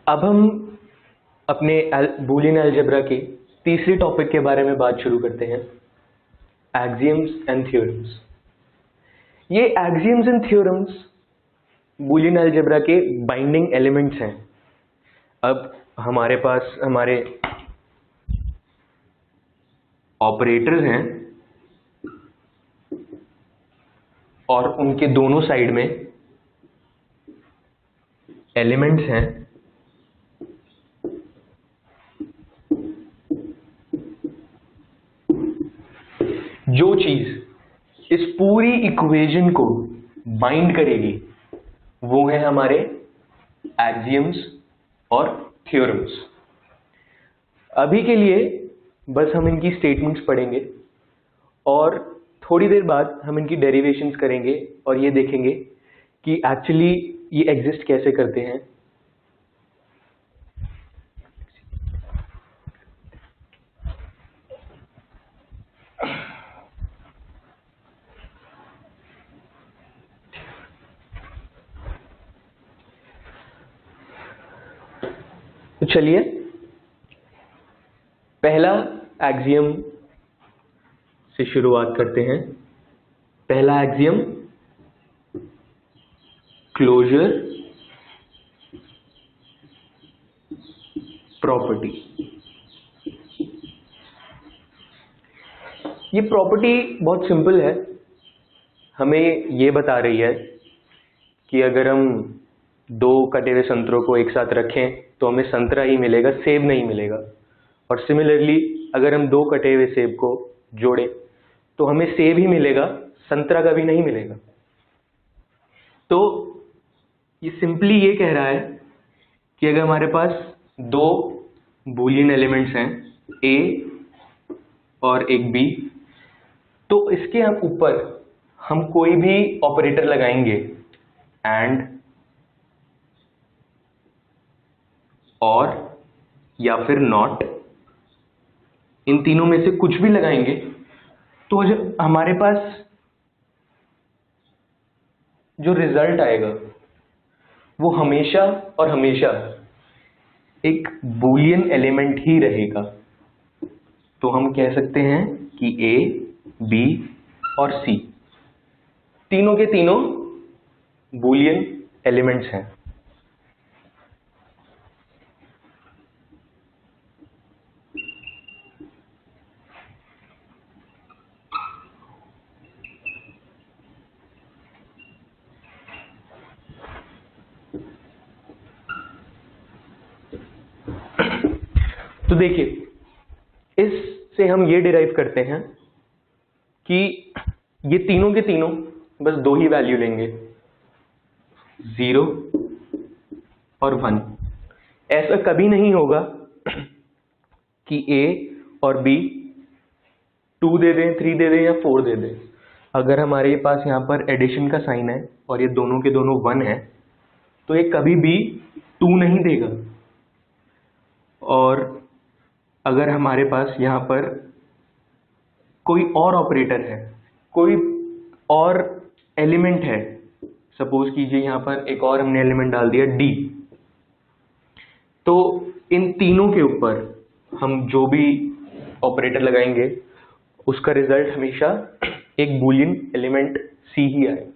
अब हम अपने बूलियन अलजेब्रा के तीसरे टॉपिक के बारे में बात शुरू करते हैं, एक्सियम्स एंड थ्योरम्स। ये axioms and theorems Boolean algebra के बाइंडिंग एलिमेंट्स हैं। अब हमारे पास हमारे ऑपरेटर्स हैं और उनके दोनों साइड में एलिमेंट्स हैं। जो चीज इस पूरी इक्वेशन को बाइंड करेगी वो है हमारे एक्सियम्स और थ्योरम्स। अभी के लिए बस हम इनकी स्टेटमेंट्स पढ़ेंगे और थोड़ी देर बाद हम इनकी डेरिवेशंस करेंगे और ये देखेंगे कि एक्चुअली ये एग्जिस्ट कैसे करते हैं। तो चलिए पहला एक्सियम से शुरुआत करते हैं। पहला एक्सियम, क्लोजर प्रॉपर्टी। ये प्रॉपर्टी बहुत सिंपल है, हमें ये बता रही है कि अगर हम दो कटे हुए संतरों को एक साथ रखें तो हमें संतरा ही मिलेगा, सेब नहीं मिलेगा। और सिमिलरली अगर हम दो कटे हुए सेब को जोड़ें तो हमें सेब ही मिलेगा, संतरा कभी नहीं मिलेगा। तो ये सिंपली ये कह रहा है कि अगर हमारे पास दो बूलियन एलिमेंट्स हैं, ए और एक बी, तो इसके ऊपर हम कोई भी ऑपरेटर लगाएंगे, एंड, और या फिर नॉट, इन तीनों में से कुछ भी लगाएंगे तो हमारे पास जो रिजल्ट आएगा वो हमेशा और हमेशा एक बूलियन एलिमेंट ही रहेगा। तो हम कह सकते हैं कि ए, बी और सी तीनों के तीनों बूलियन एलिमेंट्स हैं। तो देखिए, इससे हम ये डिराइव करते हैं कि ये तीनों के तीनों बस दो ही वैल्यू लेंगे, 0 और 1। ऐसा कभी नहीं होगा कि ए और बी 2 दे दें, 3 दे दें या 4 दे दें। अगर हमारे पास यहाँ पर एडिशन का साइन है और ये दोनों के दोनों 1 है तो ये कभी भी 2 नहीं देगा। और अगर हमारे पास यहाँ पर कोई और ऑपरेटर है, कोई और एलिमेंट है, सपोज कीजिए यहाँ पर एक और हमने एलिमेंट डाल दिया डी, तो इन तीनों के ऊपर हम जो भी ऑपरेटर लगाएंगे उसका रिजल्ट हमेशा एक बूलियन एलिमेंट सी ही आए।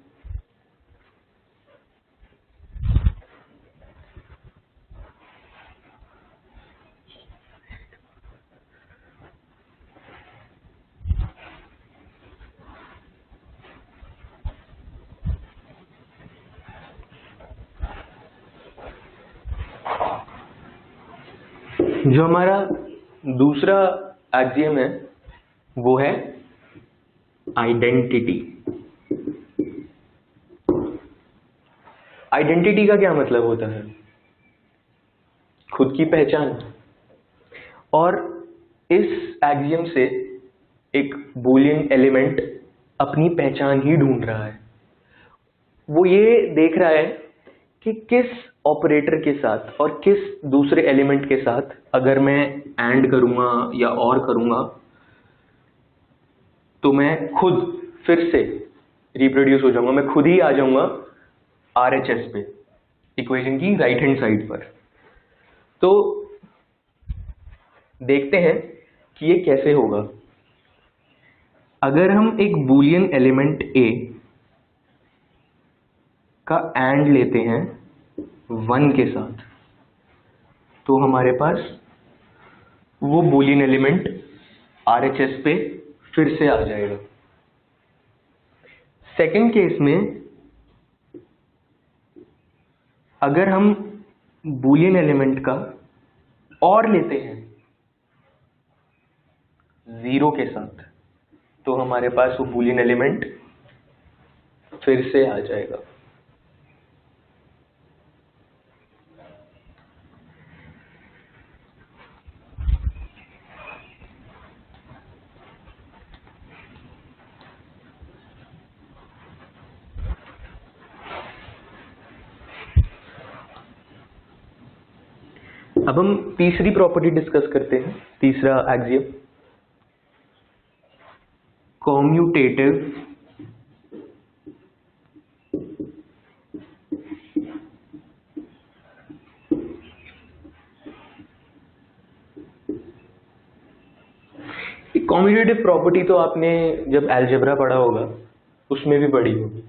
जो हमारा दूसरा एक्सियम है वो है आइडेंटिटी। आइडेंटिटी का क्या मतलब होता है? खुद की पहचान। और इस एक्सियम से एक बूलियन एलिमेंट अपनी पहचान ही ढूंढ रहा है। वो ये देख रहा है कि किस ऑपरेटर के साथ और किस दूसरे एलिमेंट के साथ अगर मैं एंड करूंगा या और करूंगा तो मैं खुद फिर से रिप्रोड्यूस हो जाऊंगा, मैं खुद ही आ जाऊंगा RHS पे, इक्वेशन की राइट हैंड साइड पर। तो देखते हैं कि ये कैसे होगा। अगर हम एक बूलियन एलिमेंट a का एंड लेते हैं 1 के साथ, तो हमारे पास वो बूलियन एलिमेंट RHS पे फिर से आ जाएगा। सेकंड केस में अगर हम बूलियन एलिमेंट का और लेते हैं 0 के साथ, तो हमारे पास वो बूलियन एलिमेंट फिर से आ जाएगा। अब हम तीसरी प्रॉपर्टी डिस्कस करते हैं, तीसरा एक्सियम, कॉम्यूटेटिव कॉम्यूटेटिव प्रॉपर्टी तो आपने जब अलजेब्रा पढ़ा होगा उसमें भी पढ़ी होगी।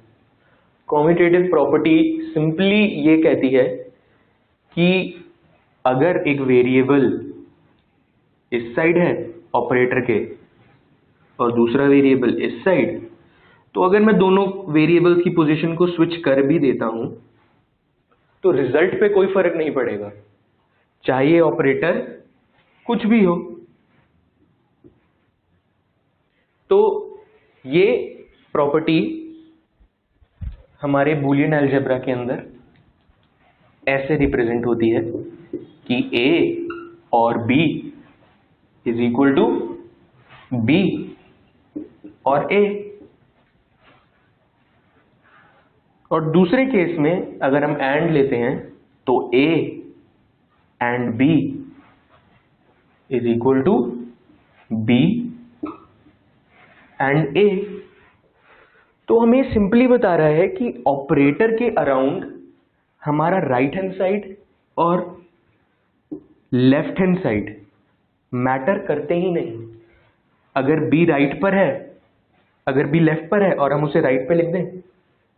कॉम्यूटेटिव प्रॉपर्टी सिंपली ये कहती है कि अगर एक वेरिएबल इस साइड है ऑपरेटर के और दूसरा वेरिएबल इस साइड, तो अगर मैं दोनों वेरिएबल्स की पोजीशन को स्विच कर भी देता हूं तो रिजल्ट पे कोई फर्क नहीं पड़ेगा, चाहे ये ऑपरेटर कुछ भी हो। तो ये प्रॉपर्टी हमारे बूलियन अलजेब्रा के अंदर ऐसे रिप्रेजेंट होती है कि a और b is equal to b और a। और दूसरे केस में अगर हम एंड लेते हैं तो a and b is equal to b and a। तो हमें सिंपली बता रहा है कि ऑपरेटर के अराउंड हमारा राइट हैंड साइड और लेफ्ट हैंड साइड मैटर करते ही नहीं। अगर b राइट पर है, अगर b लेफ्ट पर है और हम उसे राइट पे लिख दें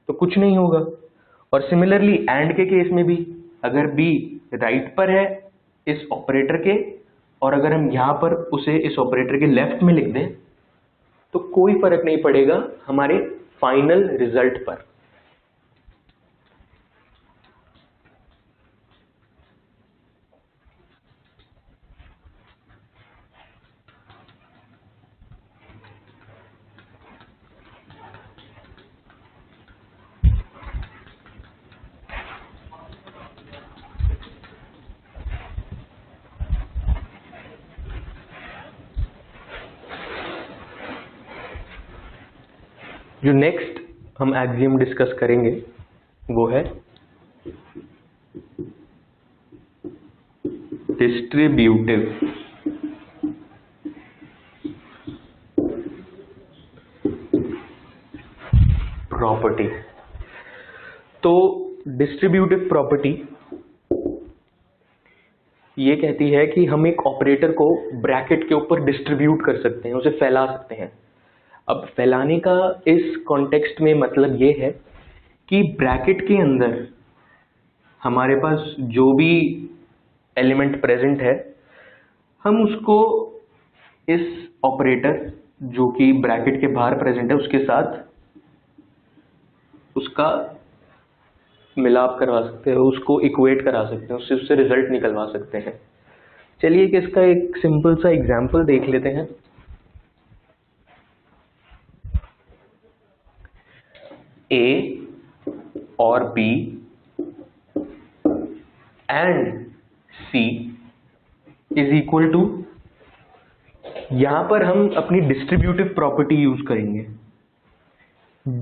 तो कुछ नहीं होगा। और सिमिलरली एंड के केस में भी अगर b राइट पर है इस ऑपरेटर के और अगर हम यहां पर उसे इस ऑपरेटर के लेफ्ट में लिख दें तो कोई फर्क नहीं पड़ेगा हमारे फाइनल रिजल्ट पर। जो नेक्स्ट हम एक्सियम डिस्कस करेंगे वो है डिस्ट्रीब्यूटिव प्रॉपर्टी। तो डिस्ट्रीब्यूटिव प्रॉपर्टी ये कहती है कि हम एक ऑपरेटर को ब्रैकेट के ऊपर डिस्ट्रीब्यूट कर सकते हैं, उसे फैला सकते हैं। अब फैलाने का इस कॉन्टेक्स्ट में मतलब ये है कि ब्रैकेट के अंदर हमारे पास जो भी एलिमेंट प्रेजेंट है हम उसको इस ऑपरेटर जो कि ब्रैकेट के बाहर प्रेजेंट है उसके साथ उसका मिलाप करवा सकते हैं, उसको इक्वेट करा सकते हैं, उससे रिजल्ट निकलवा सकते हैं। चलिए कि इसका एक सिंपल सा एग्जांपल देख लेते हैं। A और B and C is equal to, यहां पर हम अपनी डिस्ट्रीब्यूटिव प्रॉपर्टी यूज करेंगे।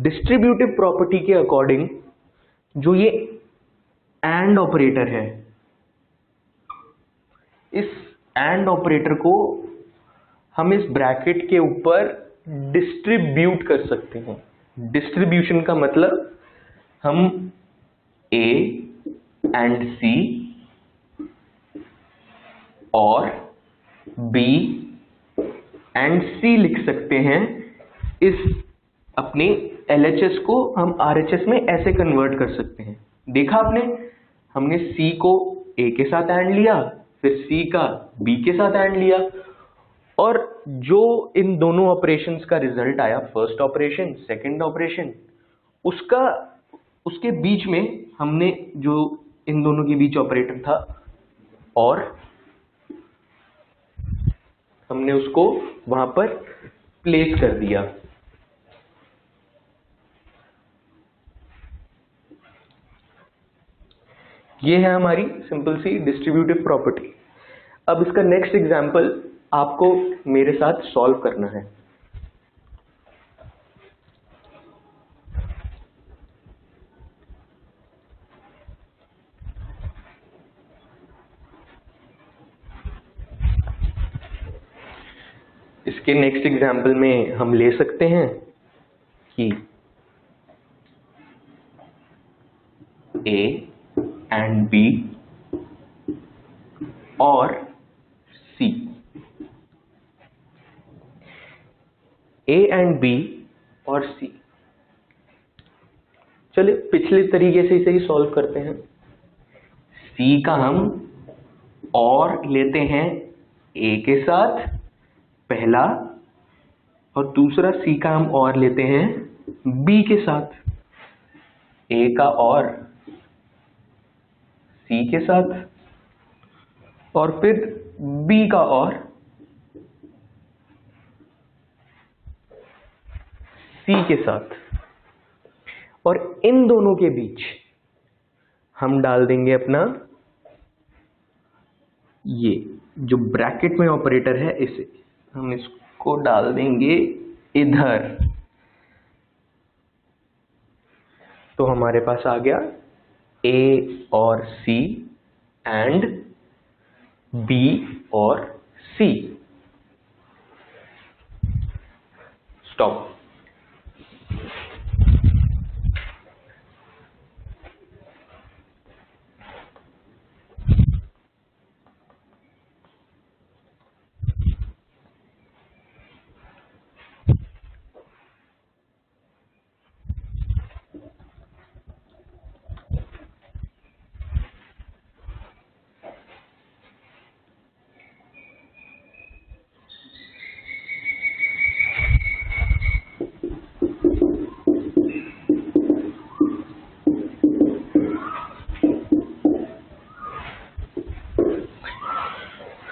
डिस्ट्रीब्यूटिव प्रॉपर्टी के अकॉर्डिंग जो ये एंड ऑपरेटर है, इस एंड ऑपरेटर को हम इस ब्रैकेट के ऊपर डिस्ट्रीब्यूट कर सकते हैं। डिस्ट्रीब्यूशन का मतलब हम A एंड C और B एंड C लिख सकते हैं। इस अपने LHS को हम RHS में ऐसे कन्वर्ट कर सकते हैं। देखा आपने, हमने C को A के साथ ऐड लिया, फिर C का B के साथ ऐड लिया, और जो इन दोनों ऑपरेशंस का रिजल्ट आया, फर्स्ट ऑपरेशन सेकंड ऑपरेशन, उसके बीच में हमने जो इन दोनों के बीच ऑपरेटर था और हमने उसको वहां पर प्लेस कर दिया। ये है हमारी सिंपल सी डिस्ट्रीब्यूटिव प्रॉपर्टी। अब इसका नेक्स्ट एग्जांपल आपको मेरे साथ सॉल्व करना है। इसके नेक्स्ट एग्जांपल में हम ले सकते हैं कि A एंड B और C, A एंड B और C। चलिए पिछले तरीके से इसे ही सॉल्व करते हैं। C का हम और लेते हैं A के साथ पहला, और दूसरा C का हम और लेते हैं B के साथ। A का और C के साथ, और फिर B का और C के साथ, और इन दोनों के बीच हम डाल देंगे अपना ये जो ब्रैकेट में ऑपरेटर है, इसे हम इसको डाल देंगे इधर। तो हमारे पास आ गया A और C एंड B और C। स्टॉप।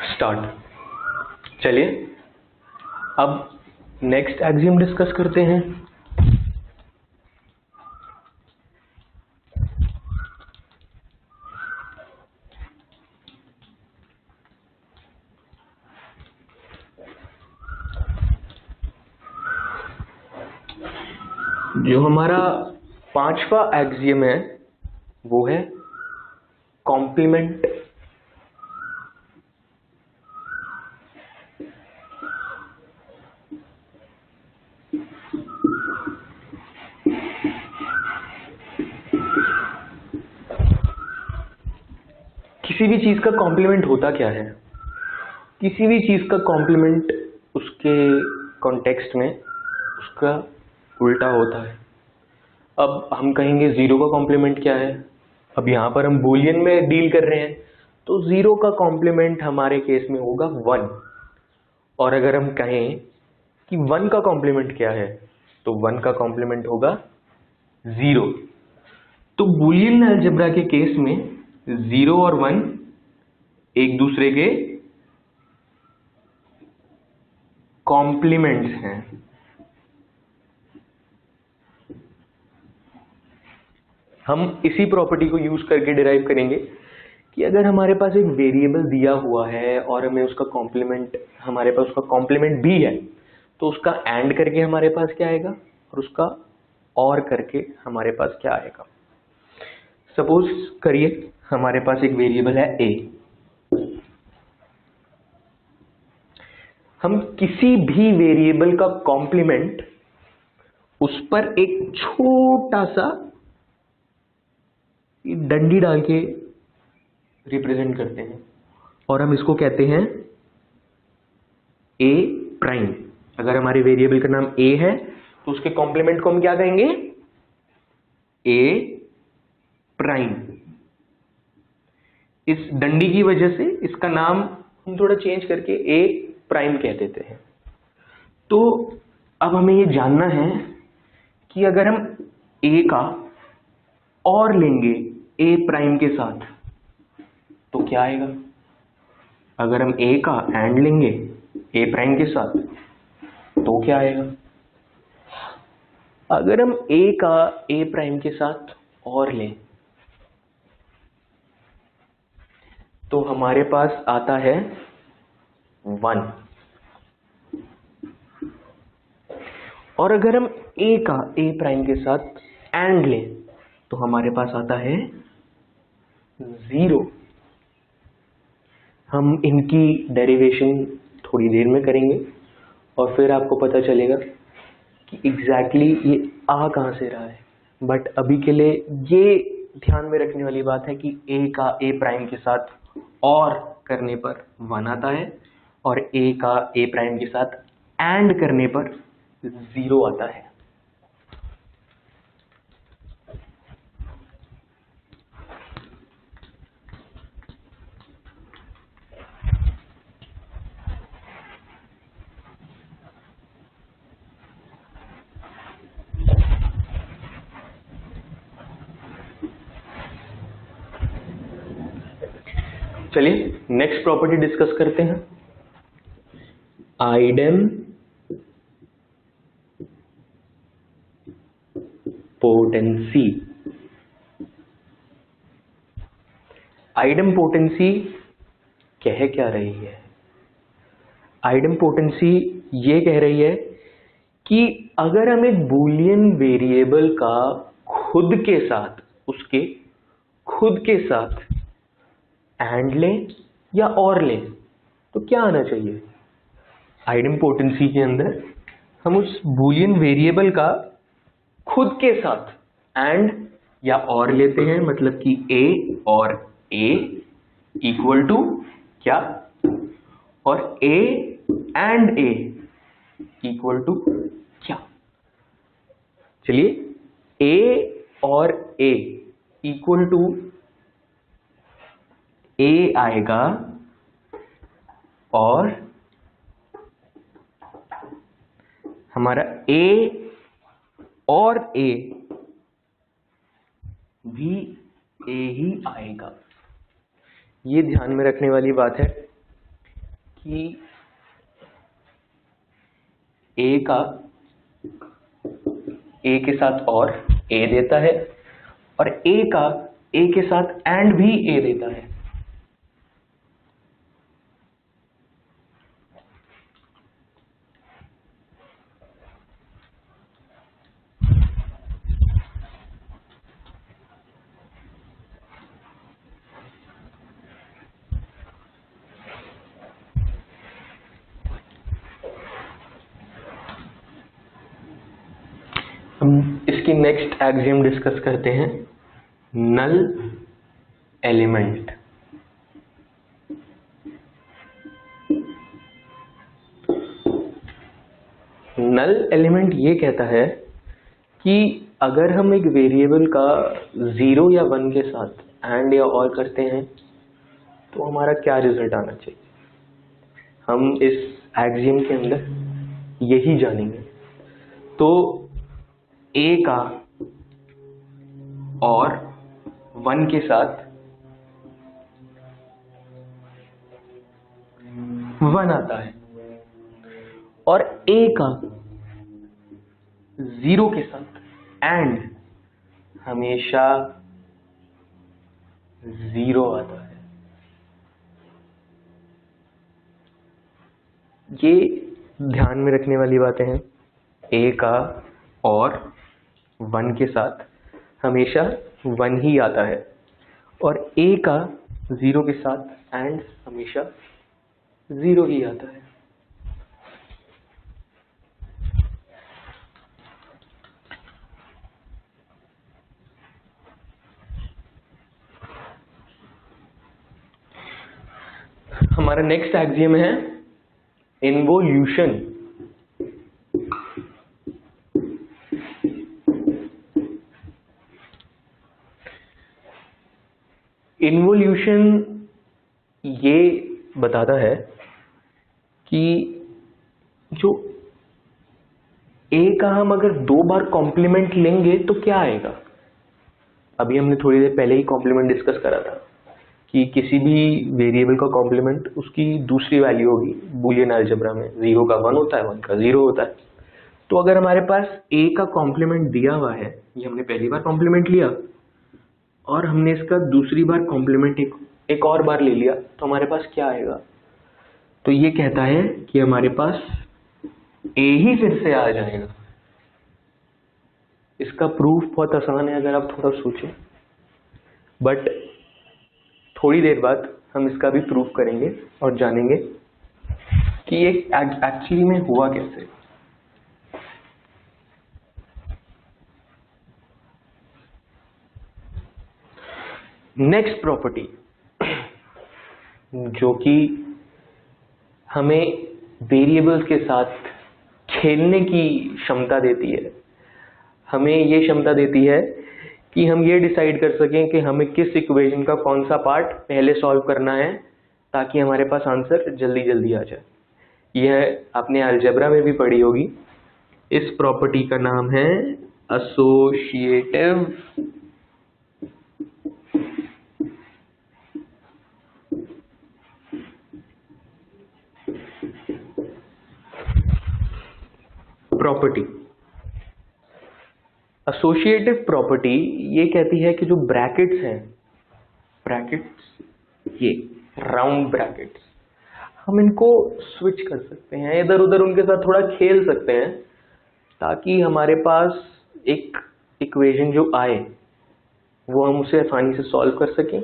स्टार्ट। चलिए अब नेक्स्ट एक्सियम डिस्कस करते हैं। जो हमारा पांचवा एक्सियम है वो है कॉम्प्लीमेंट। किसी भी चीज का कॉम्प्लीमेंट होता क्या है? किसी भी चीज का कॉम्प्लीमेंट उसके कॉन्टेक्स्ट में उसका उल्टा होता है। अब हम कहेंगे जीरो का कॉम्प्लीमेंट क्या है? अब यहाँ पर हम बूलियन में डील कर रहे हैं, तो जीरो का कॉम्प्लीमेंट हमारे केस में होगा 1। और अगर हम कहें कि 1 का कॉम्प्लीमेंट क्या है, तो 1 का कॉम्प्लीमेंट होगा 0। तो बूलियन अलजेब्रा के केस में 0 और 1 एक दूसरे के कॉम्प्लीमेंट्स हैं। हम इसी प्रॉपर्टी को यूज करके डिराइव करेंगे कि अगर हमारे पास एक वेरिएबल दिया हुआ है और हमें उसका कॉम्प्लीमेंट, हमारे पास उसका कॉम्प्लीमेंट भी है, तो उसका एंड करके हमारे पास क्या आएगा और उसका और करके हमारे पास क्या आएगा। सपोज करिए हमारे पास एक वेरिएबल है a। हम किसी भी वेरिएबल का कॉम्प्लीमेंट उस पर एक छोटा सा डंडी डाल के रिप्रेजेंट करते हैं। और हम इसको कहते हैं ए प्राइम। अगर हमारे वेरिएबल का नाम ए है तो उसके कॉम्प्लीमेंट को हम क्या कहेंगे? ए प्राइम। इस डंडी की वजह से इसका नाम हम थोड़ा चेंज करके ए प्राइम कह देते हैं। तो अब हमें ये जानना है कि अगर हम ए का और लेंगे ए प्राइम के साथ तो क्या आएगा? अगर हम ए का एंड लेंगे ए प्राइम के साथ तो क्या आएगा? अगर हम ए का ए प्राइम के साथ और लें तो हमारे पास आता है 1। और अगर हम ए का ए प्राइम के साथ एंड लें तो हमारे पास आता है 0। हम इनकी डेरिवेशन थोड़ी देर में करेंगे और फिर आपको पता चलेगा कि एग्जैक्टली ये आ कहाँ से रहा है। बट अभी के लिए ये ध्यान में रखने वाली बात है कि ए का ए प्राइम के साथ और करने पर 1 आता है और ए का ए प्राइम के साथ एंड करने पर 0 आता है। चलिए नेक्स्ट प्रॉपर्टी डिस्कस करते हैं, आइडेम पोटेंसी। आइडेम पोटेंसी कह क्या रही है? आइडेम पोटेंसी ये कह रही है कि अगर हम एक बूलियन वेरिएबल का खुद के साथ, उसके खुद के साथ एंड लें या और लें तो क्या आना चाहिए? आइडेम पोटेंसी के अंदर हम उस बूलियन वेरिएबल का खुद के साथ एंड या और लेते हैं, मतलब कि ए और ए इक्वल टू क्या? और A and A equal to क्या? चलिए ए और ए इक्वल टू ए आएगा और हमारा ए और ए भी ए ही आएगा। ये ध्यान में रखने वाली बात है कि ए का ए के साथ और ए देता है और ए का ए के साथ एंड भी ए देता है। हम इसकी नेक्स्ट एक्सियम डिस्कस करते हैं, नल एलिमेंट। नल एलिमेंट ये कहता है कि अगर हम एक वेरिएबल का 0 या 1 के साथ एंड या और करते हैं तो हमारा क्या रिजल्ट आना चाहिए। हम इस एक्सियम के अंदर यही जानेंगे। तो ए का और 1 के साथ 1 आता है और ए का 0 के साथ एंड हमेशा 0 आता है। ये ध्यान में रखने वाली बातें हैं। ए का और 1 के साथ हमेशा 1 ही आता है और ए का 0 के साथ एंड हमेशा 0 ही आता है। हमारा नेक्स्ट एक्सियम है इन्वोल्यूशन। इन्वोल्यूशन ये बताता है कि जो ए का हम अगर 2 बार कॉम्प्लीमेंट लेंगे तो क्या आएगा। अभी हमने थोड़ी देर पहले ही कॉम्प्लीमेंट डिस्कस करा था कि किसी भी वेरिएबल का कॉम्प्लीमेंट उसकी दूसरी वैल्यू होगी। बूलियन अलजेब्रा में 0 का 1 होता है, 1 का 0 होता है। तो अगर हमारे पास ए का कॉम्प्लीमेंट दिया हुआ है, ये हमने पहली बार कॉम्प्लीमेंट लिया और हमने इसका दूसरी बार कॉम्प्लीमेंट एक और बार ले लिया, तो हमारे पास क्या आएगा। तो ये कहता है कि हमारे पास ए ही फिर से आ जाएगा। इसका प्रूफ बहुत आसान है अगर आप थोड़ा सोचें, बट थोड़ी देर बाद हम इसका भी प्रूफ करेंगे और जानेंगे कि ये एक्चुअली में हुआ कैसे। नेक्स्ट प्रॉपर्टी जो कि हमें वेरिएबल्स के साथ खेलने की क्षमता देती है, हमें ये क्षमता देती है कि हम ये डिसाइड कर सकें कि हमें किस इक्वेशन का कौन सा पार्ट पहले सॉल्व करना है ताकि हमारे पास आंसर जल्दी जल्दी आ जाए। यह आपने अलजेब्रा में भी पढ़ी होगी। इस प्रॉपर्टी का नाम है एसोसिएटिव प्रॉपर्टी। एसोसिएटिव प्रॉपर्टी ये कहती है कि जो ब्रैकेट्स हैं, ब्रैकेट्स ये राउंड ब्रैकेट्स, हम इनको स्विच कर सकते हैं, इधर उधर उनके साथ थोड़ा खेल सकते हैं ताकि हमारे पास एक इक्वेशन जो आए वो हम उसे आसानी से सॉल्व कर सकें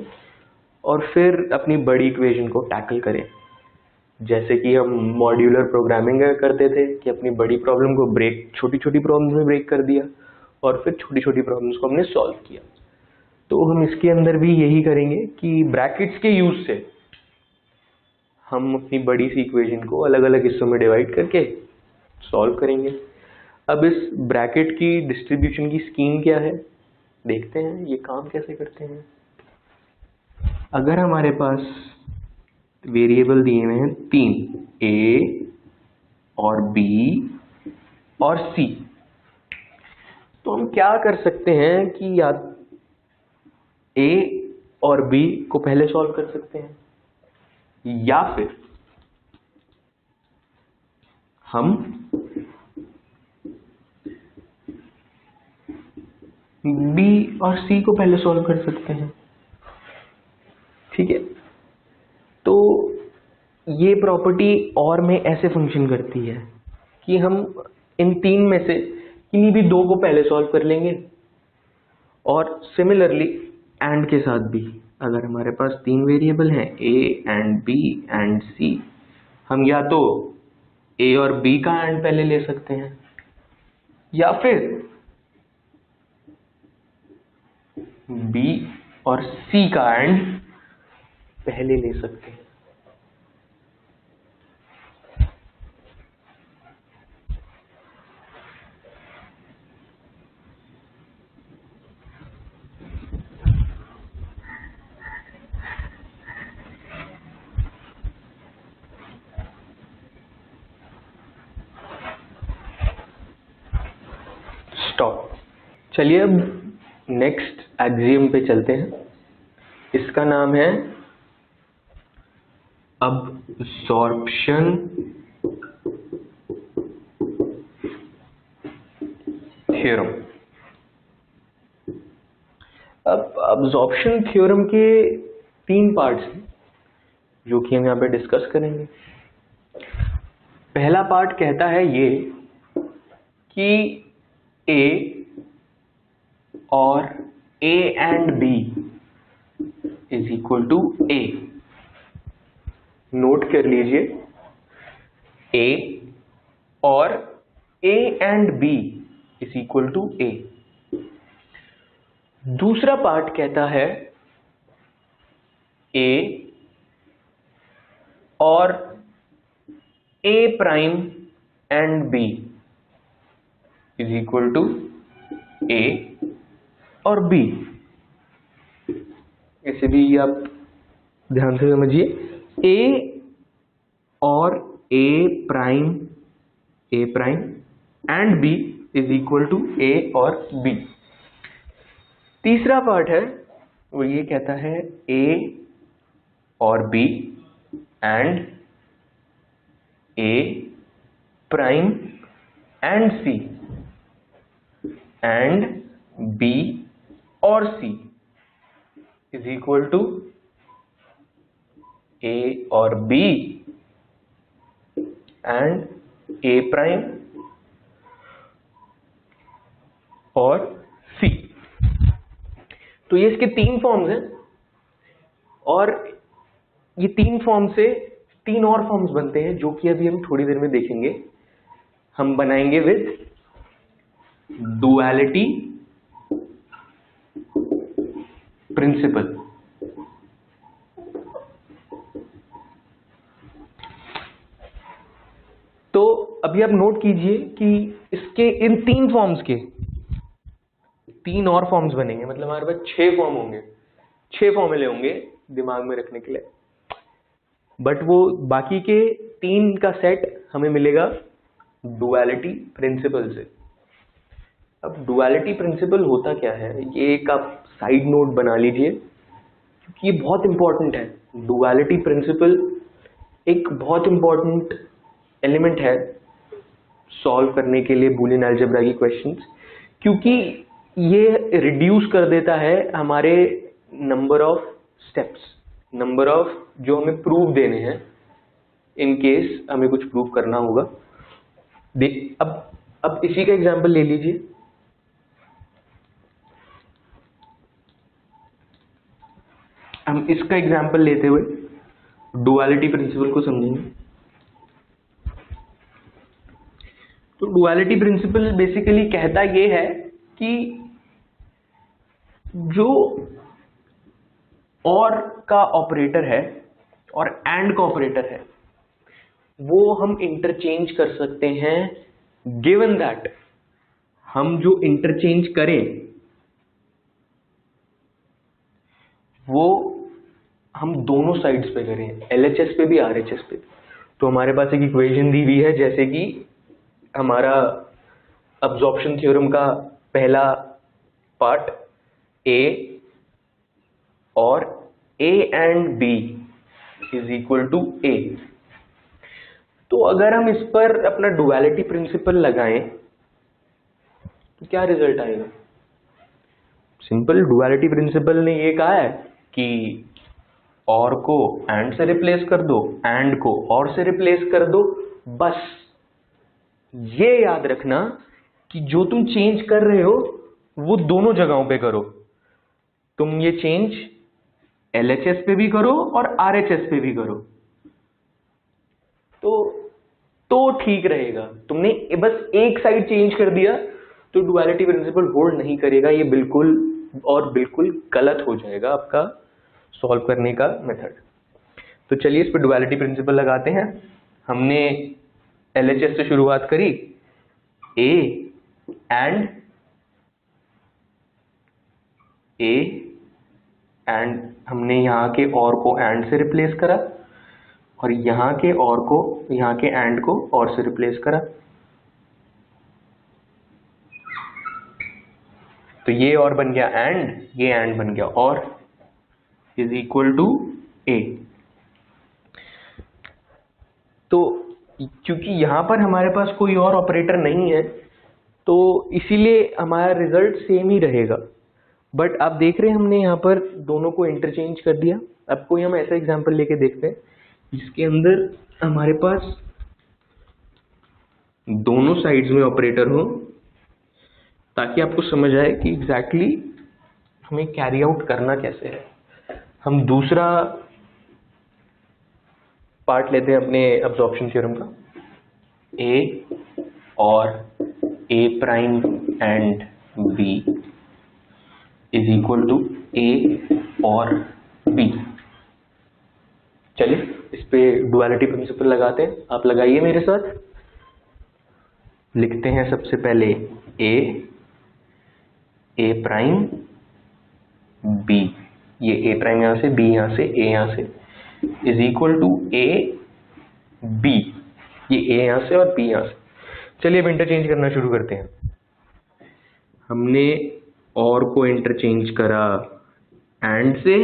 और फिर अपनी बड़ी इक्वेशन को टैकल करें। जैसे कि हम मॉड्यूलर प्रोग्रामिंग करते थे कि अपनी बड़ी प्रॉब्लम को छोटी छोटी प्रॉब्लम्स में ब्रेक कर दिया और फिर छोटी छोटी प्रॉब्लम्स को हमने सॉल्व किया। तो हम इसके अंदर भी यही करेंगे कि ब्रैकेट्स के यूज से हम अपनी बड़ी सी इक्वेशन को अलग अलग हिस्सों में डिवाइड करके सॉल्व करेंगे। अब इस ब्रैकेट की डिस्ट्रीब्यूशन की स्कीम क्या है, देखते हैं ये काम कैसे करते हैं। अगर हमारे पास वेरिएबल दिए हुए हैं 3, ए और बी और सी, तो हम क्या कर सकते हैं कि या ए और बी को पहले सॉल्व कर सकते हैं या फिर हम बी और सी को पहले सॉल्व कर सकते हैं। ठीक है, तो ये प्रॉपर्टी और में ऐसे फंक्शन करती है कि हम इन 3 में से किन्हीं भी 2 को पहले सॉल्व कर लेंगे और सिमिलरली एंड के साथ भी, अगर हमारे पास 3 वेरिएबल हैं ए एंड बी एंड सी, हम या तो ए और बी का एंड पहले ले सकते हैं या फिर बी और सी का एंड पहले ले सकते हैं। स्टॉप। चलिए अब नेक्स्ट एक्सियम पे चलते हैं। इसका नाम है अब्सॉर्प्शन थ्योरम। अब अब्सॉर्प्शन थ्योरम के 3 पार्ट्स हैं जो कि हम यहाँ पे डिस्कस करेंगे। पहला पार्ट कहता है ये कि ए और A and B is equal to A. Note कर लीजिए, ए और A and B is equal to A. दूसरा पार्ट कहता है ए और A prime and B is equal to A और B। ऐसे भी आप ध्यान से समझिए, A और A prime and B is equal to A और B। तीसरा पार्ट है वो ये कहता है A और B and A prime and C and B और C is equal to A और B एंड A प्राइम और C। तो ये इसके तीन फॉर्म्स हैं और ये तीन फॉर्म से तीन और फॉर्म्स बनते हैं जो कि अभी हम थोड़ी देर में देखेंगे। हम बनाएंगे विद डुअलिटी प्रिंसिपल। तो अभी आप नोट कीजिए कि इसके इन तीन फॉर्म्स के तीन और फॉर्म्स बनेंगे, मतलब हमारे पास 6 फॉर्म होंगे, 6 फॉर्मूले होंगे दिमाग में रखने के लिए। बट वो बाकी के 3 का सेट हमें मिलेगा डुअलिटी प्रिंसिपल से। अब डुअलिटी प्रिंसिपल होता क्या है, ये एक आप साइड नोट बना लीजिए क्योंकि ये बहुत इंपॉर्टेंट है। डुअलिटी प्रिंसिपल एक बहुत इंपॉर्टेंट एलिमेंट है सॉल्व करने के लिए बूलियन अलजेब्रा की क्वेश्चंस, क्योंकि ये रिड्यूस कर देता है हमारे number of steps, number of जो हमें प्रूव देने हैं इन केस हमें कुछ प्रूव करना होगा। अब इसी का एग्जांपल ले लीजिए। हम इसका एग्जांपल लेते हुए डुअलिटी प्रिंसिपल को समझेंगे। तो डुअलिटी प्रिंसिपल बेसिकली कहता ये है कि जो और का ऑपरेटर है और एंड का ऑपरेटर है वो हम इंटरचेंज कर सकते हैं गिवन दैट हम जो इंटरचेंज करें वो हम दोनों साइड्स पे करें, LHS पे भी RHS पे। तो हमारे पास एक इक्वेशन दी हुई है, जैसे कि हमारा अब्जॉर्प्शन थ्योरम का पहला पार्ट A और A and B is equal to A। तो अगर हम इस पर अपना डुअलिटी प्रिंसिपल लगाएं तो क्या रिजल्ट आएगा? सिंपल, डुअलिटी प्रिंसिपल ने ये कहा है कि और को एंड से रिप्लेस कर दो, एंड को और से रिप्लेस कर दो। बस ये याद रखना कि जो तुम चेंज कर रहे हो वो दोनों जगहों पे करो। तुम ये चेंज LHS पे भी करो और RHS पे भी करो तो ठीक रहेगा। तुमने बस एक साइड चेंज कर दिया तो डुअलिटी प्रिंसिपल होल्ड नहीं करेगा, ये बिल्कुल और बिल्कुल गलत हो जाएगा आपका सॉल्व करने का मेथड। तो चलिए इस पर डुअलिटी प्रिंसिपल लगाते हैं। हमने LHS से शुरुआत करी, A एंड हमने यहाँ के और को एंड से रिप्लेस करा और यहाँ के और को, यहाँ के एंड को और से रिप्लेस करा। तो ये और बन गया एंड, ये एंड बन गया और, इज इक्वल टू A। तो क्योंकि यहां पर हमारे पास कोई और ऑपरेटर नहीं है तो इसीलिए हमारा रिजल्ट सेम ही रहेगा। बट आप देख रहे हैं हमने यहाँ पर दोनों को इंटरचेंज कर दिया। अब कोई हम ऐसा एग्जांपल लेके देखते हैं जिसके अंदर हमारे पास दोनों साइड्स में ऑपरेटर हो, ताकि आपको समझ आए कि एग्जैक्टली हमें कैरी आउट करना कैसे है। हम दूसरा पार्ट लेते हैं अपने अब्जॉर्प्शन थ्योरम का, A और A prime and B is equal to A और B। चलिए इस पे डुअलिटी प्रिंसिपल लगाते हैं, आप लगाइए मेरे साथ। लिखते हैं सबसे पहले ए प्राइम बी, ये ए प्राइम यहां से, बी यहां से, ए यहां से, is equal to A B, ये ए यहां से और बी यहां से। चलिए अब इंटरचेंज करना शुरू करते हैं। हमने और को इंटरचेंज करा एंड से,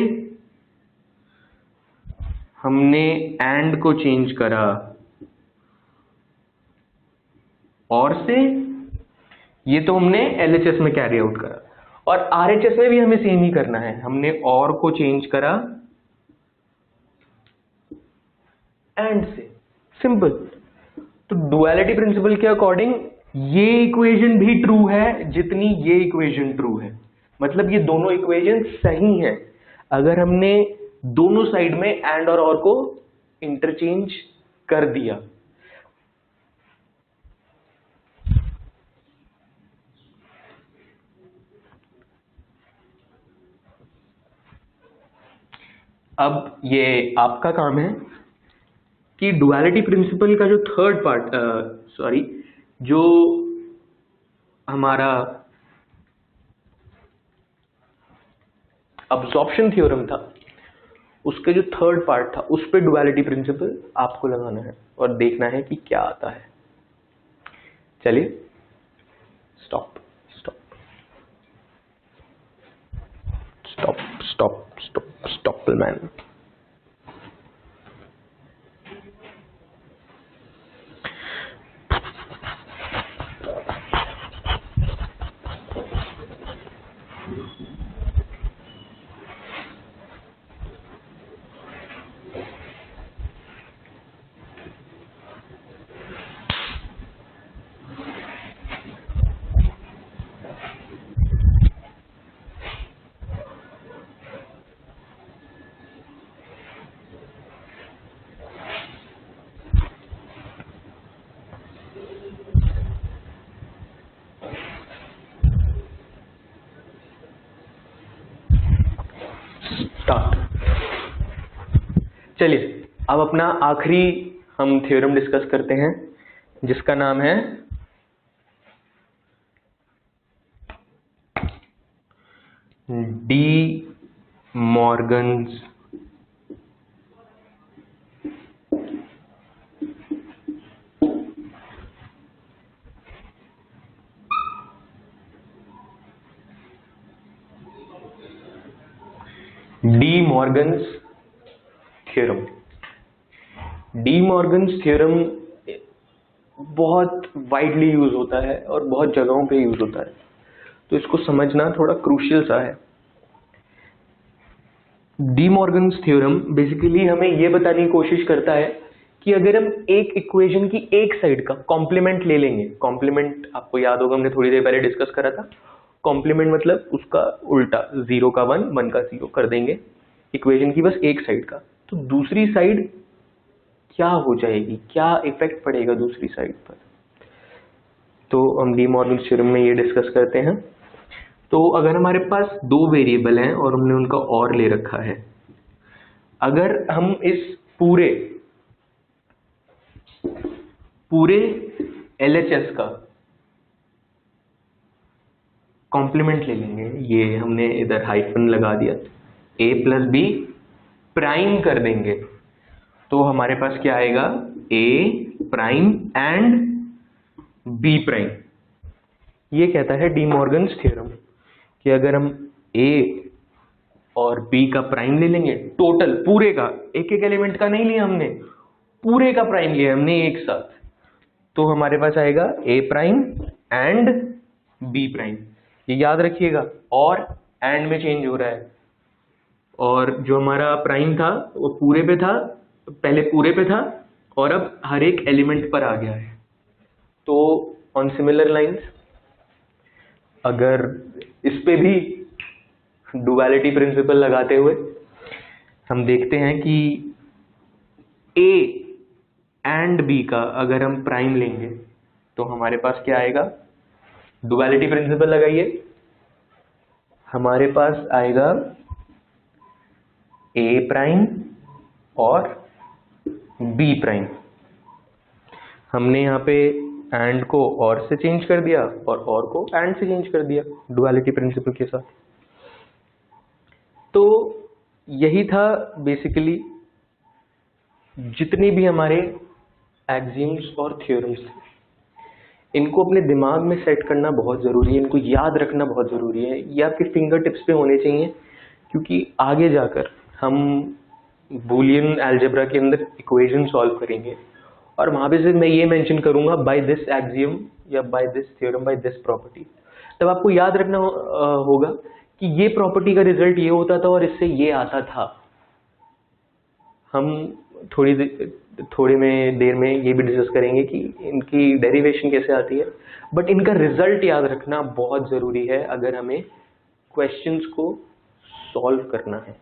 हमने एंड को चेंज करा और से, ये तो हमने LHS में कैरी आउट करा, और RHS में भी हमें सेम ही करना है। हमने और को चेंज करा एंड से, सिंपल। तो डुअलिटी प्रिंसिपल के अकॉर्डिंग ये इक्वेशन भी ट्रू है जितनी ये इक्वेशन ट्रू है, मतलब ये दोनों इक्वेशन सही हैं अगर हमने दोनों साइड में एंड और को इंटरचेंज कर दिया। अब ये आपका काम है कि डुअलिटी प्रिंसिपल का जो थर्ड पार्ट, जो हमारा अब्जॉर्प्शन थ्योरम था, उसके जो थर्ड पार्ट था उस पे डुअलिटी प्रिंसिपल आपको लगाना है और देखना है कि क्या आता है। चलिए stop stop stop stop stop stop man. चलिए अब अपना आखिरी हम थ्योरम डिस्कस करते हैं जिसका नाम है D Morgan's theorem. D Morgan's theorem बहुत वाइडली यूज होता है और बहुत जगहों पे यूज होता है, तो इसको समझना थोड़ा क्रूशियल सा है। डी मॉर्गन्स थ्योरम बेसिकली हमें ये बताने की कोशिश करता है कि अगर हम एक इक्वेशन की एक साइड का कॉम्प्लीमेंट ले लेंगे, कॉम्प्लीमेंट आपको याद होगा हमने थोड़ी देर पहले डिस्कस करा था, कॉम्प्लीमेंट मतलब उसका उल्टा, 0 का 1, 1 का 0 कर देंगे इक्वेशन की बस एक साइड का, तो दूसरी साइड क्या हो जाएगी, क्या इफेक्ट पड़ेगा दूसरी साइड पर। तो हम डी मॉर्गन्स थ्योरम में ये डिस्कस करते हैं। तो अगर हमारे पास दो वेरिएबल हैं और हमने उनका और ले रखा है, अगर हम इस पूरे LHS का कॉम्प्लीमेंट ले लेंगे, ये हमने इधर हाइफन लगा दिया, a प्लस बी प्राइम कर देंगे, तो हमारे पास क्या आएगा, a prime and b prime. ये कहता है डी मॉर्गन्स थ्योरम कि अगर हम a और b का प्राइम ले लेंगे, टोटल पूरे का, एक एक एलिमेंट का नहीं लिया हमने, पूरे का प्राइम लिया हमने एक साथ, तो हमारे पास आएगा a prime and b prime. ये याद रखिएगा, और एंड में चेंज हो रहा है, और जो हमारा प्राइम था वो पूरे पे था, पहले पूरे पे था और अब हर एक एलिमेंट पर आ गया है। तो ऑन सिमिलर लाइंस अगर इस पे भी डुअलिटी प्रिंसिपल लगाते हुए हम देखते हैं कि a एंड b का अगर हम प्राइम लेंगे तो हमारे पास क्या आएगा, डुअलिटी प्रिंसिपल लगाइए, हमारे पास आएगा a प्राइम और बी प्राइम। हमने यहाँ पे एंड को और से चेंज कर दिया और को एंड से चेंज कर दिया डुअलिटी प्रिंसिपल के साथ। तो यही था बेसिकली जितने भी हमारे एक्सियम्स और थ्योरम्स थे, इनको अपने दिमाग में सेट करना बहुत ज़रूरी है, इनको याद रखना बहुत ज़रूरी है, ये आपके फिंगर टिप्स पे होने चाहिए, क्योंकि आगे जाकर हम बूलियन अलजेब्रा के अंदर इक्वेशन सॉल्व करेंगे और वहाँ पे से मैं ये मेंशन करूँगा बाय दिस एक्सियम या by this theorem by this property. तब आपको याद रखना होगा कि ये प्रॉपर्टी का रिजल्ट ये होता था और इससे ये आता था। हम थोड़ी में देर में ये भी डिस्कस करेंगे कि इनकी डेरिवेशन कैसे आती है, बट इनका रिजल्ट याद रखना बहुत ज़रूरी है अगर हमें क्वेश्चंस को सॉल्व करना है।